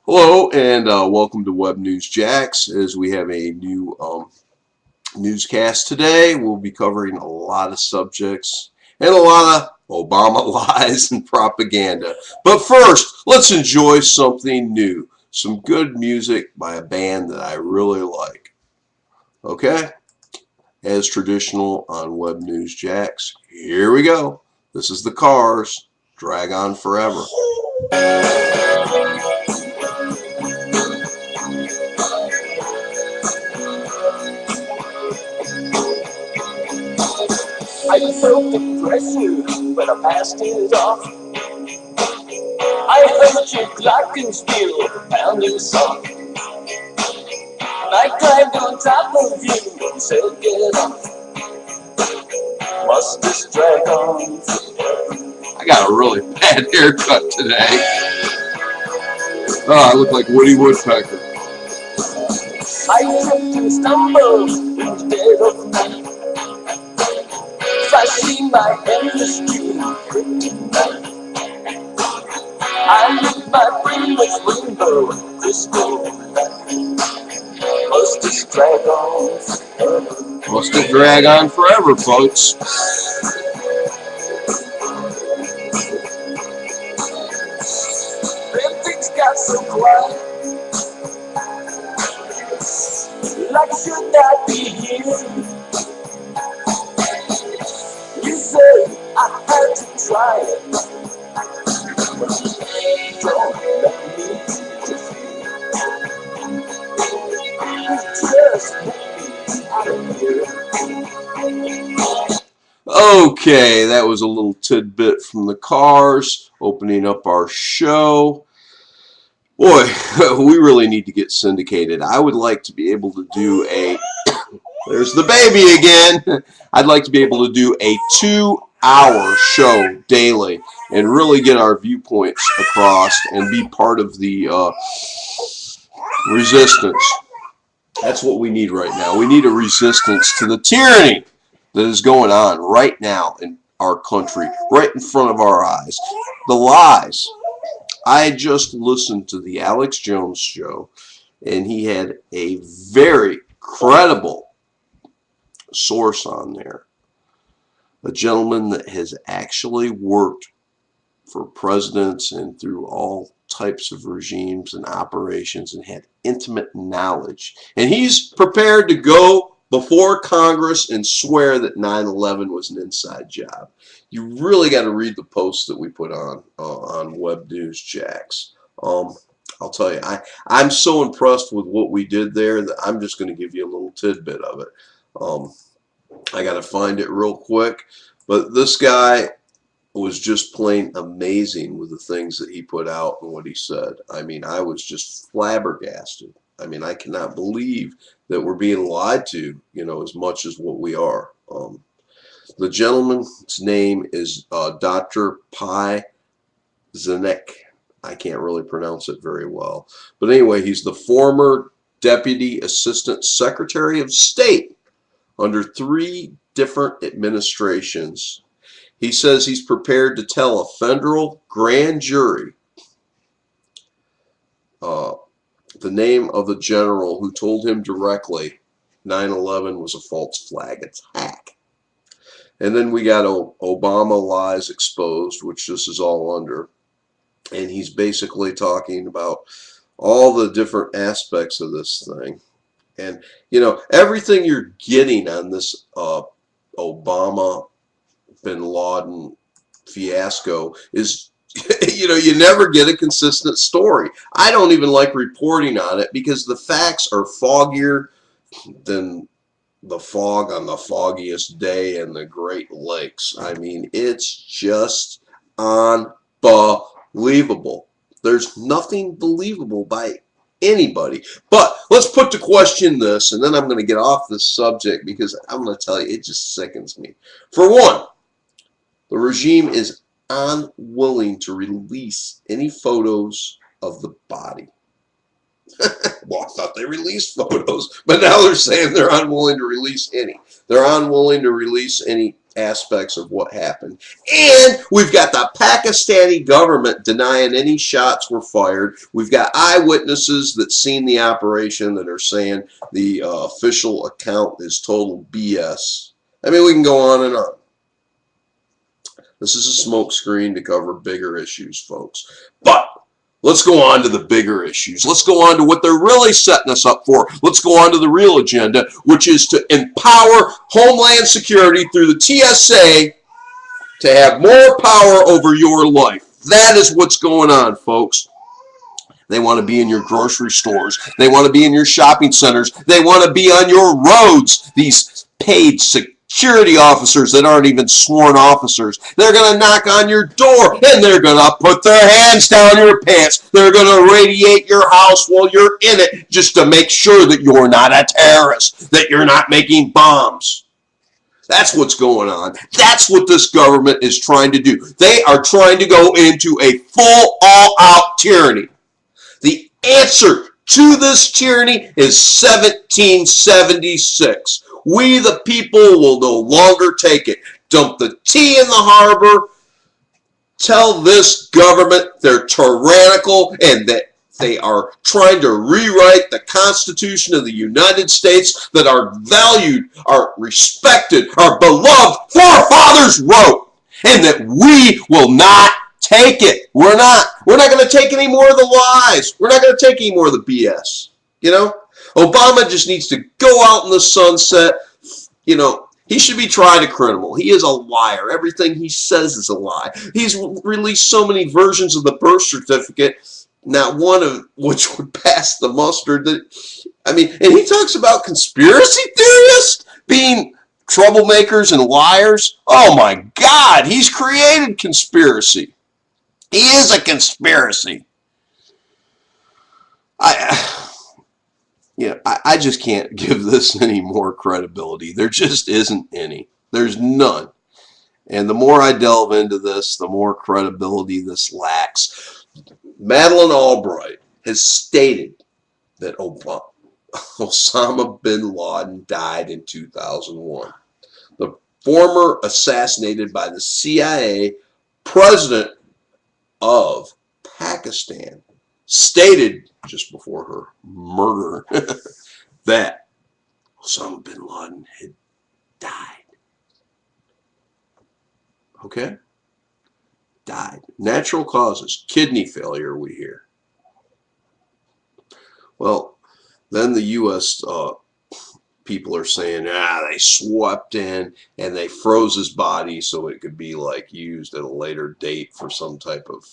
Hello and welcome to webnewsjax. As we have a new newscast today, we'll be covering a lot of subjects and a lot of Obama lies and propaganda. But first, let's enjoy something new. Some good music by a band that I really like. Okay? As traditional on webnewsjax, here we go. This is the Cars. Drag on forever. I felt the pressure when I passed it off. I heard your glockenspiel pounding soft. I climbed on top of you and said, get off. Must this drag on? I got a really bad haircut today. Oh, I look like Woody Woodpecker. I tripped and stumbled in the dead of night, flashing my endless dream kryptonite. I lit my brain with rainbow and crystal light. Must this drag on forever? Must it drag on forever, folks? Then things got so quiet, like should I be here? You said I had to try it. Don't let me defeat. Just let me out of here. Okay, that was a little tidbit from the Cars opening up our show. Boy, we really need to get syndicated. I would like to be able to do a there's the baby again. I'd like to be able to do a 2-hour show daily and really get our viewpoints across and be part of the resistance. That's what we need right now. We need a resistance to the tyranny that is going on right now in our country, right in front of our eyes. The lies. I just listened to the Alex Jones show, and he had a very credible source on there. A gentleman that has actually worked for presidents and through all types of regimes and operations and had intimate knowledge. And he's prepared to go before Congress and swear that 9/11 was an inside job. You really got to read the posts that we put on Web News Jax. I'll tell you, I'm so impressed with what we did there that I'm just going to give you a little tidbit of it. I got to find it real quick, but this guy was just plain amazing with the things that he put out and what he said. I mean, I was just flabbergasted. I mean, I cannot believe that we're being lied to, as much as what we are. The gentleman's name is Dr. Pi Zanek. I can't really pronounce it very well. But anyway, he's the former Deputy Assistant Secretary of State under 3 different administrations. He says he's prepared to tell a federal grand jury the name of the general who told him directly 9/11 was a false flag attack. And then we got Obama lies exposed, which this is all under. And he's basically talking about all the different aspects of this thing. And, everything you're getting on this Obama bin Laden fiasco is, you never get a consistent story. I don't even like reporting on it because the facts are foggier than the fog on the foggiest day in the Great Lakes. I mean, it's just unbelievable. There's nothing believable by anybody. But let's put to question this, and then I'm going to get off this subject because I'm going to tell you, it just sickens me. For one, the regime is unwilling to release any photos of the body. Well, I thought they released photos, but now they're saying they're unwilling to release any. They're unwilling to release any aspects of what happened. And we've got the Pakistani government denying any shots were fired. We've got eyewitnesses that seen the operation that are saying the official account is total BS. I mean, we can go on and on. This is a smokescreen to cover bigger issues, folks. But let's go on to the bigger issues. Let's go on to what they're really setting us up for. Let's go on to the real agenda, which is to empower Homeland Security through the TSA to have more power over your life. That is what's going on, folks. They want to be in your grocery stores. They want to be in your shopping centers. They want to be on your roads. These paid security officers that aren't even sworn officers. They're going to knock on your door and they're going to put their hands down your pants. They're going to radiate your house while you're in it just to make sure that you're not a terrorist, that you're not making bombs. That's what's going on. That's what this government is trying to do. They are trying to go into a full all-out tyranny. The answer to this tyranny is 1776. We, the people, will no longer take it. Dump the tea in the harbor. Tell this government they're tyrannical and that they are trying to rewrite the Constitution of the United States that our valued, our respected, our beloved forefathers wrote, and that we will not take it. We're not going to take any more of the lies. We're not going to take any more of the BS. You know, Obama just needs to go out in the sunset. You know, he should be tried a criminal. He is a liar. Everything he says is a lie. He's released so many versions of the birth certificate, not one of which would pass the muster. I mean, and he talks about conspiracy theorists being troublemakers and liars. Oh my God, he's created conspiracy. He is a conspiracy. I just can't give this any more credibility. There just isn't any. There's none. And the more I delve into this, the more credibility this lacks. Madeleine Albright has stated that Osama bin Laden died in 2001. The former assassinated by the CIA president of Pakistan stated just before her murder that Osama bin Laden had died. Okay? Died. Natural causes. Kidney failure, we hear. Well, then the U.S. People are saying, they swept in and they froze his body so it could be like used at a later date for some type of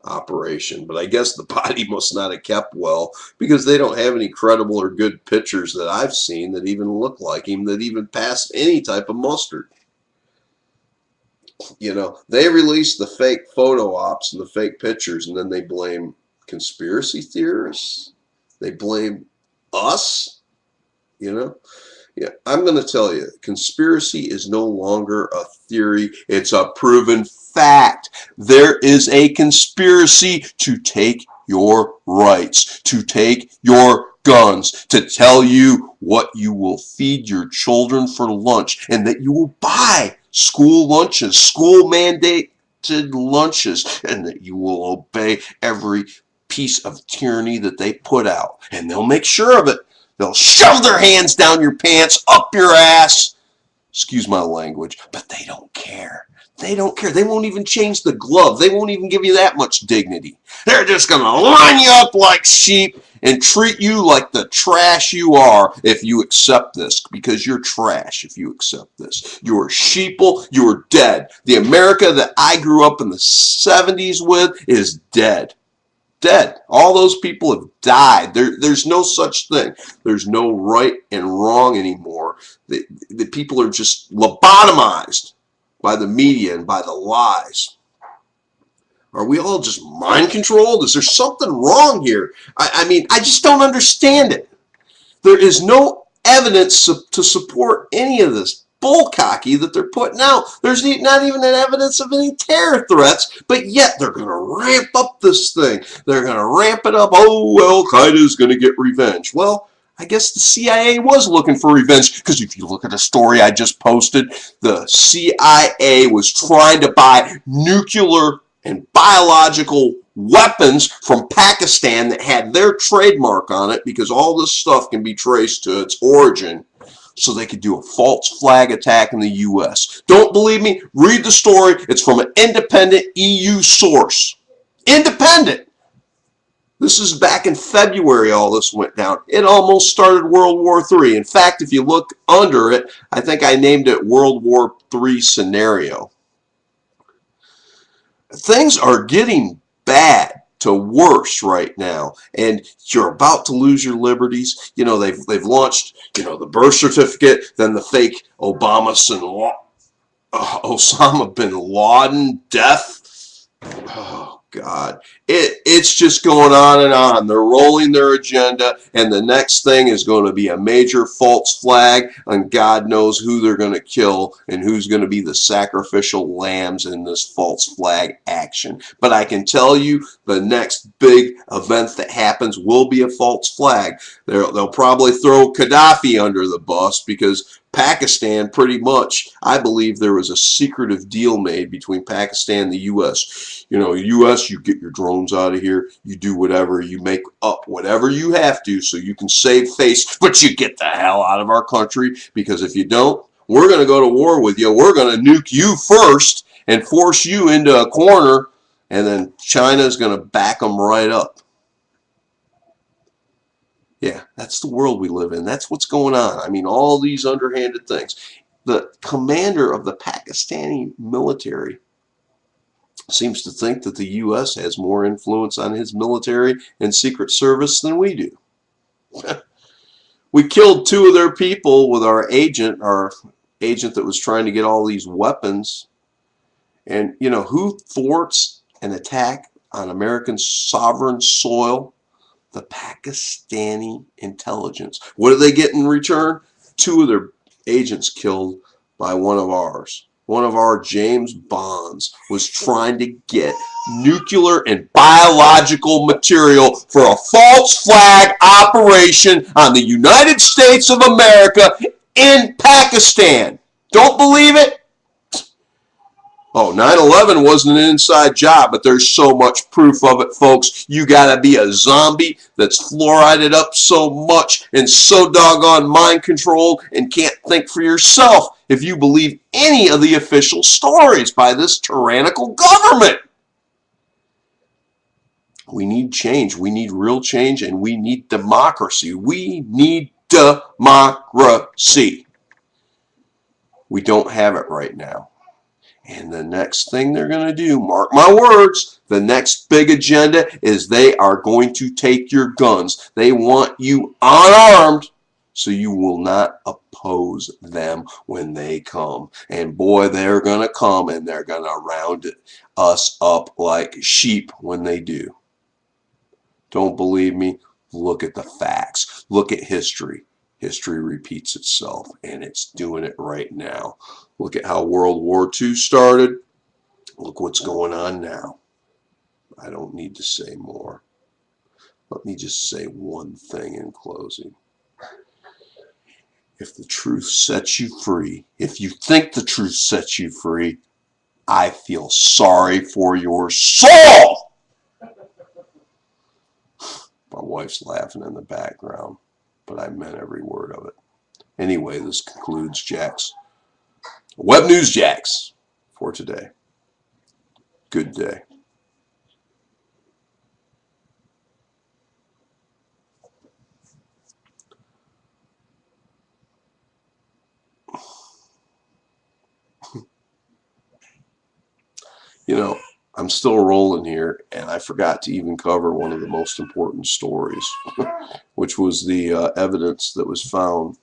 operation. But I guess the body must not have kept well because they don't have any credible or good pictures that I've seen that even look like him, that even pass any type of muster. You know, they release the fake photo ops and the fake pictures, and then they blame conspiracy theorists. They blame us. You know, yeah, I'm going to tell you, conspiracy is no longer a theory. It's a proven fact. There is a conspiracy to take your rights, to take your guns, to tell you what you will feed your children for lunch, and that you will buy school lunches, school mandated lunches, and that you will obey every piece of tyranny that they put out. And they'll make sure of it. They'll shove their hands down your pants, up your ass. Excuse my language, but they don't care. They don't care. They won't even change the glove. They won't even give you that much dignity. They're just going to line you up like sheep and treat you like the trash you are if you accept this, because you're trash if you accept this. You're sheeple. You're dead. The America that I grew up in the 70s with is dead. Dead. All those people have died. There's no such thing. There's no right and wrong anymore. The people are just lobotomized by the media and by the lies. Are we all just mind controlled? Is there something wrong here? I mean, I just don't understand it. There is no evidence to support any of this bullcocky that they're putting out. There's not even an evidence of any terror threats, but yet they're going to ramp up this thing. They're going to ramp it up. Oh, Al-Qaeda is going to get revenge. Well, I guess the CIA was looking for revenge, because if you look at the story I just posted, the CIA was trying to buy nuclear and biological weapons from Pakistan that had their trademark on it, because all this stuff can be traced to its origin, so they could do a false flag attack in the U.S. Don't believe me? Read the story. It's from an independent EU source. Independent. This is back in February all this went down. It almost started World War III. In fact, if you look under it, I think I named it World War III scenario. Things are getting bad to worse right now, and you're about to lose your liberties. You know, they've launched, you know, the birth certificate, then the fake Osama bin Laden death. Oh God, it's just going on and on. They're rolling their agenda, and the next thing is going to be a major false flag, and God knows who they're going to kill and who's going to be the sacrificial lambs in this false flag action. But I can tell you, the next big event that happens will be a false flag. They'll probably throw Gaddafi under the bus, because Pakistan, pretty much, I believe there was a secretive deal made between Pakistan and the U.S. You know, U.S., you get your drones out of here, you do whatever, you make up whatever you have to so you can save face, but you get the hell out of our country, because if you don't, we're going to go to war with you. We're going to nuke you first and force you into a corner, and then China's going to back them right up. Yeah, that's the world we live in. That's what's going on. I mean, all these underhanded things. The commander of the Pakistani military seems to think that the U.S. has more influence on his military and secret service than we do. We killed 2 of their people with our agent that was trying to get all these weapons. And, you know, who thwarts an attack on American sovereign soil? The Pakistani intelligence. What do they get in return? 2 of their agents killed by one of ours. One of our James Bonds was trying to get nuclear and biological material for a false flag operation on the United States of America in Pakistan. Don't believe it? Oh, 9/11 wasn't an inside job, but there's so much proof of it, folks. You gotta be a zombie that's fluorided up so much and so doggone mind controlled and can't think for yourself if you believe any of the official stories by this tyrannical government. We need change. We need real change, and we need democracy. We need democracy. We don't have it right now. And the next thing they're going to do, mark my words, the next big agenda is they are going to take your guns. They want you unarmed so you will not oppose them when they come. And boy, they're going to come, and they're going to round us up like sheep when they do. Don't believe me? Look at the facts. Look at history. History repeats itself, and it's doing it right now. Look at how World War II started. Look what's going on now. I don't need to say more. Let me just say one thing in closing. If the truth sets you free, if you think the truth sets you free, I feel sorry for your soul. My wife's laughing in the background, but I meant every word of it. Anyway, this concludes Jax. Web News Jax for today. Good day. You know, I'm still rolling here, and I forgot to even cover one of the most important stories, which was the evidence that was found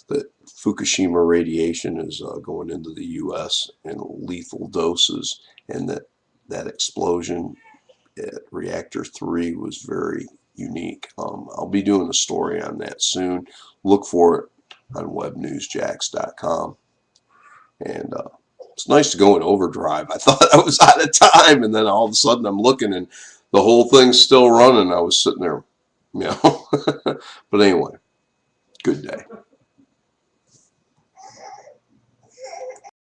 that Fukushima radiation is going into the U.S. in lethal doses, and that explosion at reactor 3 was very unique. I'll be doing a story on that soon. Look for it on webnewsjax.com. And it's nice to go in overdrive. I thought I was out of time, and then all of a sudden I'm looking and the whole thing's still running. I was sitting there You know. But anyway, good day.